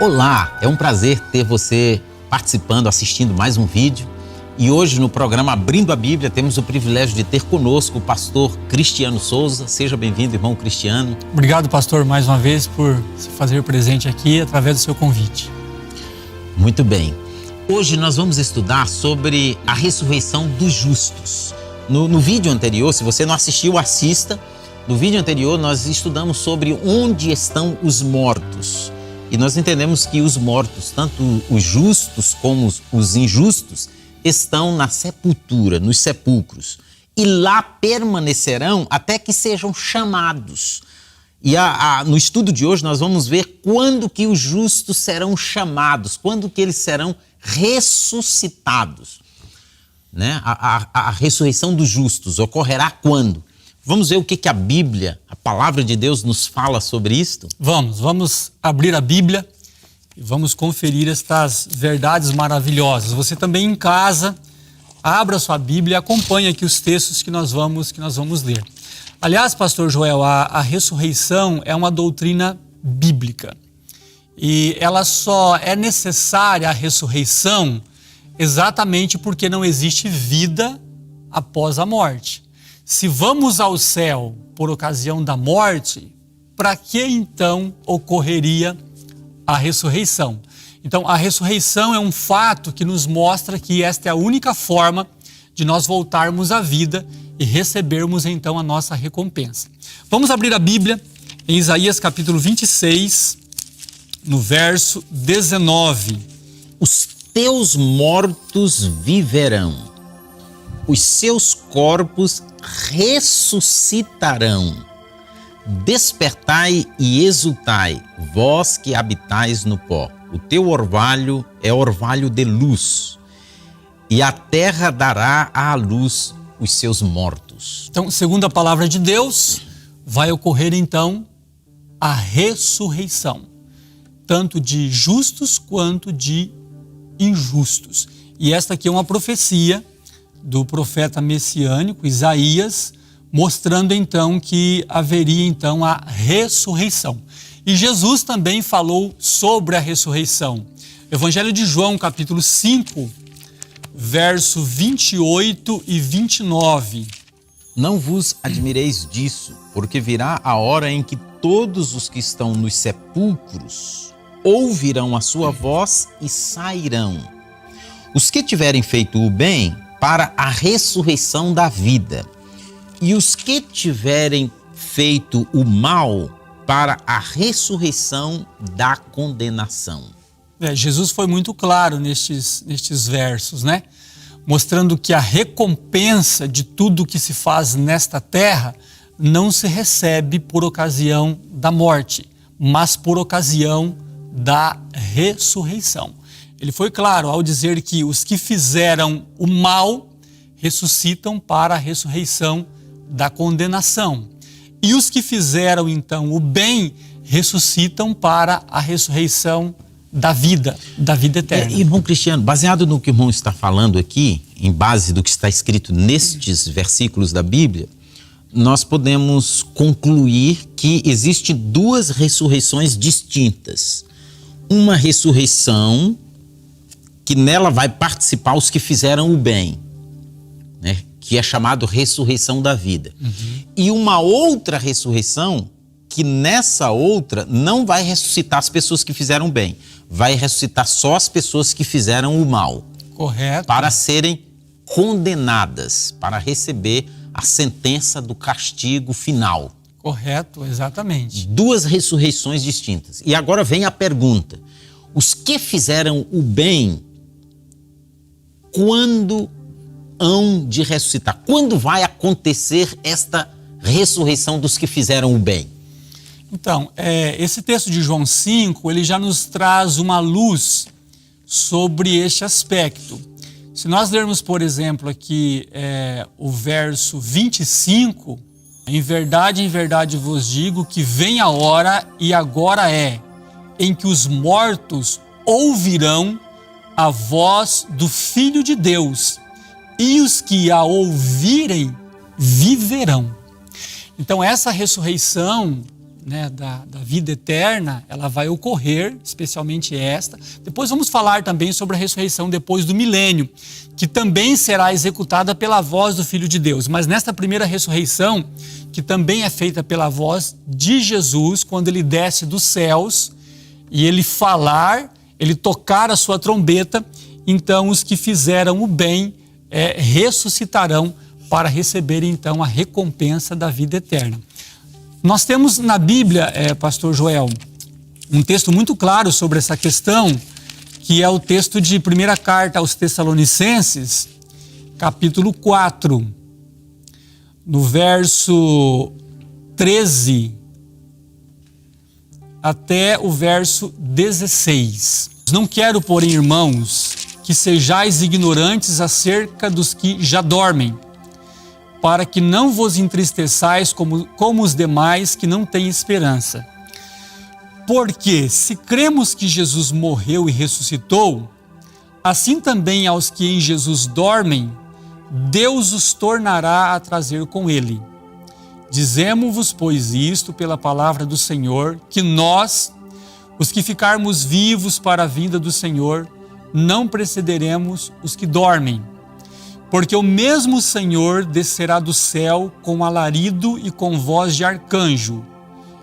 Olá, é um prazer ter você participando, assistindo mais um vídeo. E hoje no programa Abrindo a Bíblia temos o privilégio de ter conosco o pastor Cristiano Souza. Seja bem-vindo, irmão Cristiano. Obrigado, pastor, mais uma vez por se fazer presente aqui através do seu convite. Muito bem. Hoje nós vamos estudar sobre a ressurreição dos justos. No vídeo anterior, se você não assistiu, assista. No vídeo anterior nós estudamos sobre onde estão os mortos. E nós entendemos que os mortos, tanto os justos como os injustos, estão na sepultura, nos sepulcros. E lá permanecerão até que sejam chamados. E no estudo de hoje nós vamos ver quando que os justos serão chamados, quando que eles serão ressuscitados. Né? A ressurreição dos justos ocorrerá quando? Vamos ver o que a Bíblia, a palavra de Deus, nos fala sobre isto? Vamos abrir a Bíblia e vamos conferir estas verdades maravilhosas. Você também em casa, abra sua Bíblia e acompanhe aqui os textos que nós vamos ler. Aliás, pastor Joel, a ressurreição é uma doutrina bíblica. E ela só é necessária, a ressurreição, exatamente porque não existe vida após a morte. Se vamos ao céu por ocasião da morte, para que então ocorreria a ressurreição? Então, a ressurreição é um fato que nos mostra que esta é a única forma de nós voltarmos à vida e recebermos então a nossa recompensa. Vamos abrir a Bíblia em Isaías capítulo 26, no verso 19. Os teus mortos viverão, os seus corpos ressuscitarão. Despertai e exultai, vós que habitais no pó. O teu orvalho é orvalho de luz, e a terra dará à luz os seus mortos. Então, segundo a palavra de Deus, vai ocorrer então a ressurreição, tanto de justos quanto de injustos. E esta aqui é uma profecia do profeta messiânico Isaías, mostrando então que haveria então a ressurreição. E Jesus também falou sobre a ressurreição. Evangelho de João, capítulo 5, verso 28 e 29. Não vos admireis disso, porque virá a hora em que todos os que estão nos sepulcros ouvirão a sua voz e sairão. Os que tiverem feito o bem, para a ressurreição da vida, e os que tiverem feito o mal, para a ressurreição da condenação. Jesus foi muito claro nestes versos, né? Mostrando que a recompensa de tudo que se faz nesta terra não se recebe por ocasião da morte, mas por ocasião da ressurreição. Ele foi claro ao dizer que os que fizeram o mal ressuscitam para a ressurreição da condenação. E os que fizeram então o bem ressuscitam para a ressurreição da vida eterna. Irmão Cristiano, baseado no que o irmão está falando aqui, em base do que está escrito nestes versículos da Bíblia, nós podemos concluir que existem duas ressurreições distintas. Uma ressurreição que nela vai participar os que fizeram o bem, né? Que é chamado ressurreição da vida. E uma outra ressurreição que nessa outra não vai ressuscitar as pessoas que fizeram o bem, vai ressuscitar só as pessoas que fizeram o mal. Correto. Para serem condenadas, para receber a sentença do castigo final. Correto, exatamente. Duas ressurreições distintas. E agora vem a pergunta: os que fizeram o bem, quando hão de ressuscitar? Quando vai acontecer esta ressurreição dos que fizeram o bem? Então, esse texto de João 5, ele já nos traz uma luz sobre este aspecto. Se nós lermos, por exemplo, aqui o verso 25, em verdade vos digo que vem a hora, e agora é, em que os mortos ouvirão a voz do Filho de Deus, e os que a ouvirem viverão. Então essa ressurreição né, da vida eterna, ela vai ocorrer, especialmente esta. Depois vamos falar também sobre a ressurreição depois do milênio, que também será executada pela voz do Filho de Deus. Mas nesta primeira ressurreição, que também é feita pela voz de Jesus, quando ele desce dos céus e ele falar, ele tocar a sua trombeta, então os que fizeram o bem ressuscitarão para receberem então a recompensa da vida eterna. Nós temos na Bíblia, pastor Joel, um texto muito claro sobre essa questão, que é o texto de primeira carta aos Tessalonicenses, capítulo 4, no verso 13 até o verso 16. Não quero, porém, irmãos, que sejais ignorantes acerca dos que já dormem, para que não vos entristeçais como os demais que não têm esperança. Porque se cremos que Jesus morreu e ressuscitou, assim também aos que em Jesus dormem, Deus os tornará a trazer com ele. Dizemo-vos, pois, isto pela palavra do Senhor, que nós, os que ficarmos vivos para a vinda do Senhor, não precederemos os que dormem. Porque o mesmo Senhor descerá do céu com alarido e com voz de arcanjo,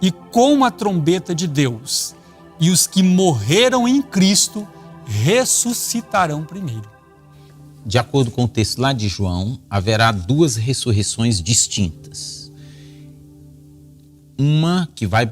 e com a trombeta de Deus, e os que morreram em Cristo ressuscitarão primeiro. De acordo com o texto lá de João, haverá duas ressurreições distintas. Uma que vai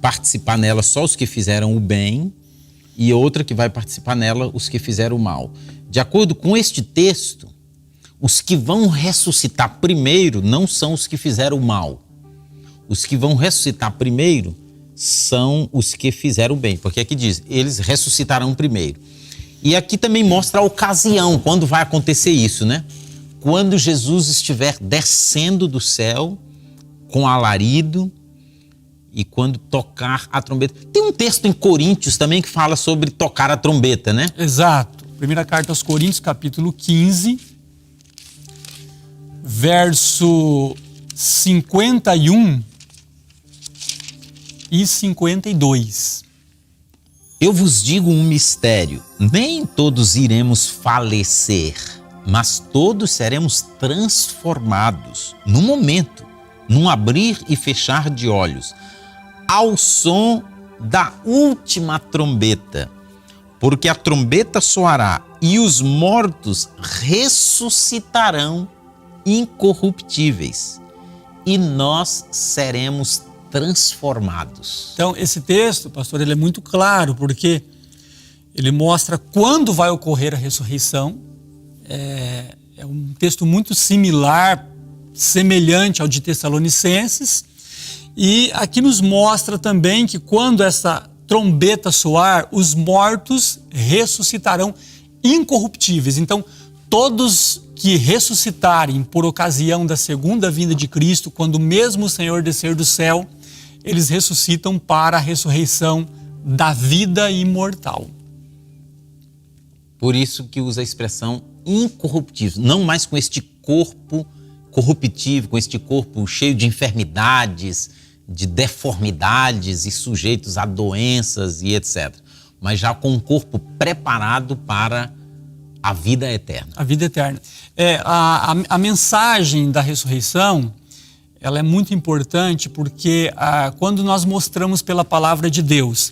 participar nela só os que fizeram o bem, e outra que vai participar nela os que fizeram o mal. De acordo com este texto, os que vão ressuscitar primeiro não são os que fizeram o mal. Os que vão ressuscitar primeiro são os que fizeram o bem. Porque aqui diz, eles ressuscitarão primeiro. E aqui também mostra a ocasião, quando vai acontecer isso, né? Quando Jesus estiver descendo do céu com alarido e quando tocar a trombeta. Tem um texto em Coríntios também que fala sobre tocar a trombeta, né? Exato. Primeira carta aos Coríntios, capítulo 15, verso 51 e 52. Eu vos digo um mistério, nem todos iremos falecer, mas todos seremos transformados, num momento, num abrir e fechar de olhos, ao som da última trombeta, porque a trombeta soará e os mortos ressuscitarão incorruptíveis e nós seremos transformados. Então, esse texto, pastor, ele é muito claro, porque ele mostra quando vai ocorrer a ressurreição. É um texto muito similar, semelhante ao de Tessalonicenses, e aqui nos mostra também que quando essa trombeta soar, os mortos ressuscitarão incorruptíveis. Então, todos que ressuscitarem por ocasião da segunda vinda de Cristo, quando mesmo o Senhor descer do céu, eles ressuscitam para a ressurreição da vida imortal. Por isso que usa a expressão incorruptível, não mais com este corpo corruptível, com este corpo cheio de enfermidades, de deformidades e sujeitos a doenças e etc. Mas já com um corpo preparado para a vida eterna. A vida eterna. A mensagem da ressurreição, ela é muito importante porque quando nós mostramos pela palavra de Deus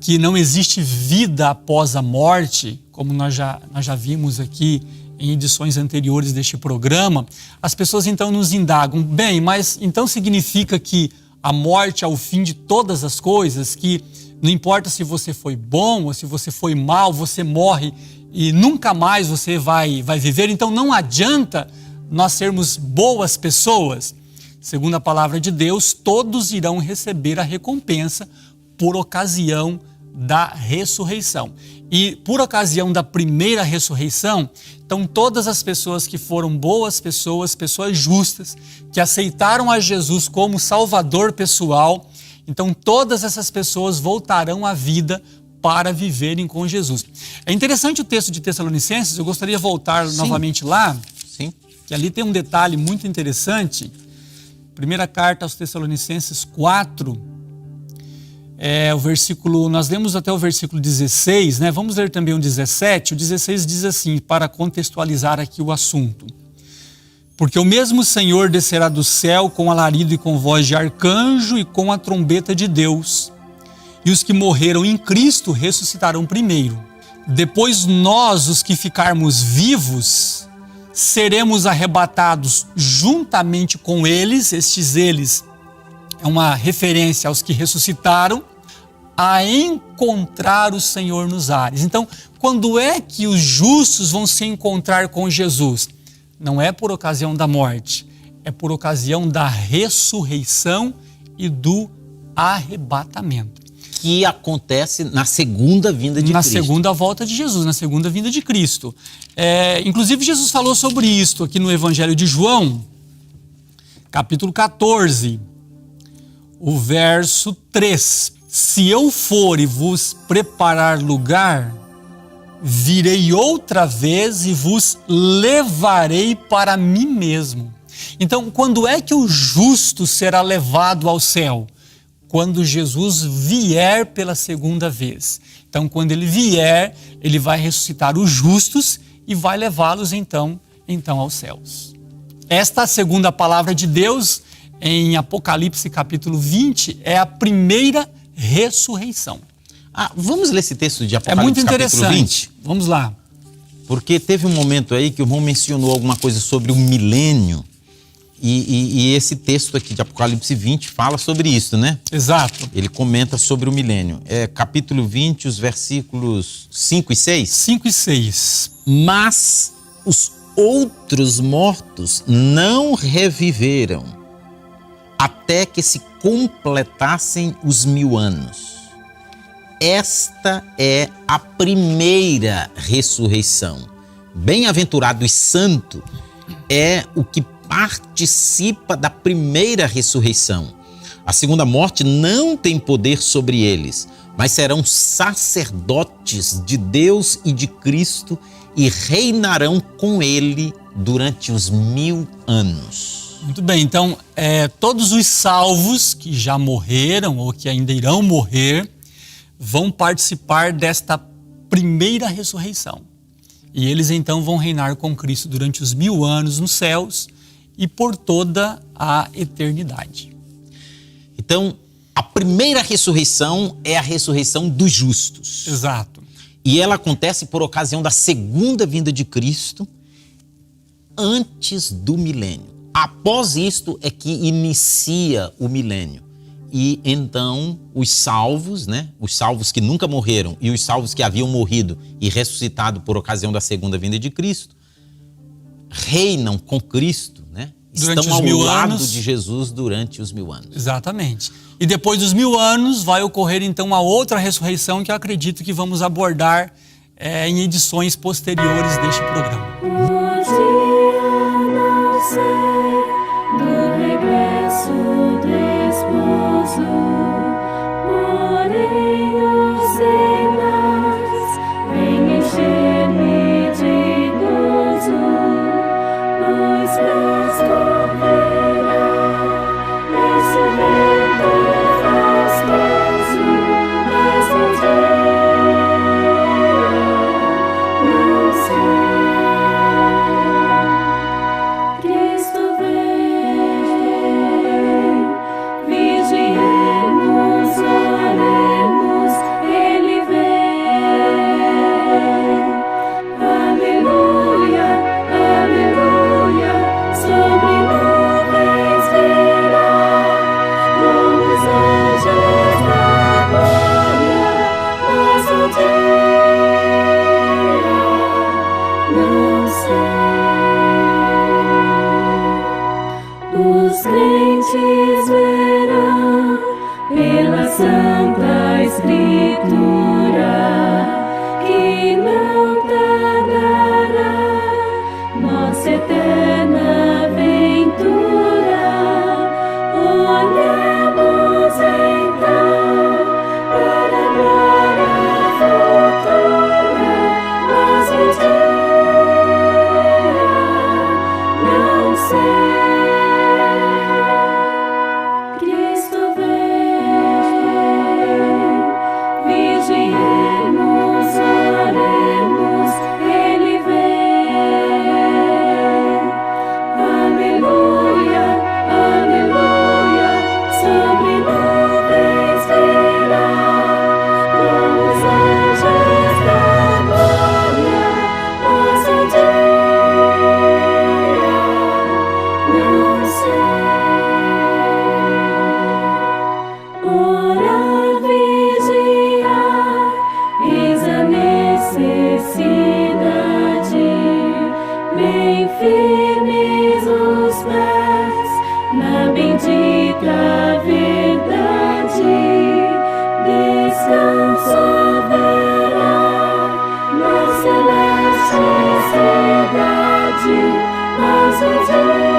que não existe vida após a morte, como nós já vimos aqui em edições anteriores deste programa, as pessoas então nos indagam, bem, mas então significa que a morte é o fim de todas as coisas, que não importa se você foi bom ou se você foi mal, você morre e nunca mais você vai viver, então não adianta nós sermos boas pessoas. Segundo a palavra de Deus, todos irão receber a recompensa por ocasião da ressurreição. E por ocasião da primeira ressurreição, então todas as pessoas que foram boas pessoas, pessoas justas, que aceitaram a Jesus como Salvador pessoal, então todas essas pessoas voltarão à vida para viverem com Jesus. É interessante o texto de Tessalonicenses, eu gostaria de voltar novamente lá, Sim. que ali tem um detalhe muito interessante, Primeira carta aos Tessalonicenses 4, nós lemos até o versículo 16, né? Vamos ler também o 17. O 16 diz assim, para contextualizar aqui o assunto. Porque o mesmo Senhor descerá do céu com alarido e com voz de arcanjo e com a trombeta de Deus. E os que morreram em Cristo ressuscitarão primeiro. Depois nós, os que ficarmos vivos, seremos arrebatados juntamente com eles, eles é uma referência aos que ressuscitaram, a encontrar o Senhor nos ares. Então, quando é que os justos vão se encontrar com Jesus? Não é por ocasião da morte, é por ocasião da ressurreição e do arrebatamento. Que acontece na segunda vinda de Cristo. Na segunda volta de Jesus, na segunda vinda de Cristo. Inclusive, Jesus falou sobre isto aqui no Evangelho de João, capítulo 14, o verso 3. Se eu for e vos preparar lugar, virei outra vez e vos levarei para mim mesmo. Então, quando é que o justo será levado ao céu? Quando Jesus vier pela segunda vez. Então, quando ele vier, ele vai ressuscitar os justos e vai levá-los então aos céus. Esta segunda palavra de Deus, em Apocalipse capítulo 20, é a primeira ressurreição. Vamos ler esse texto de Apocalipse é muito capítulo interessante. 20? Vamos lá. Porque teve um momento aí que o irmão mencionou alguma coisa sobre o milênio. E esse texto aqui de Apocalipse 20 fala sobre isso, né? Exato. Ele comenta sobre o milênio. Capítulo 20, os versículos 5 e 6. 5 e 6. Mas os outros mortos não reviveram até que se completassem os 1000 anos. Esta é a primeira ressurreição. Bem-aventurado e santo é o que participa da primeira ressurreição. A segunda morte não tem poder sobre eles, mas serão sacerdotes de Deus e de Cristo e reinarão com ele durante os 1000 anos. Muito bem, então todos os salvos que já morreram ou que ainda irão morrer vão participar desta primeira ressurreição. E eles então vão reinar com Cristo durante os 1000 anos nos céus e por toda a eternidade. Então, a primeira ressurreição é a ressurreição dos justos. Exato. E ela acontece por ocasião da segunda vinda de Cristo, antes do milênio. Após isto é que inicia o milênio. E então os salvos, né? Os salvos que nunca morreram e os salvos que haviam morrido e ressuscitado por ocasião da segunda vinda de Cristo, reinam com Cristo, né? Estão ao lado de Jesus durante os 1000 anos. Exatamente. E depois dos 1000 anos vai ocorrer então a outra ressurreição que eu acredito que vamos abordar em edições posteriores deste programa. O dia nascer do regresso do esposo, porém os sinais vêm encher-me de gozo, pois mais correrá esse vento fastoso, mas o dia não sei. Cristo vem, vigiemos, oremos, Ele vem. Aleluia, aleluia, sobre nuvens virá, com os anjos da glória, mas o dia não sei. Os crentes verão pela Santa Escritura que não tardará nossa eterna aventura. Olhemos então para a glória futura, mas o dia não sei. haverá na celeste cidade mais um dia.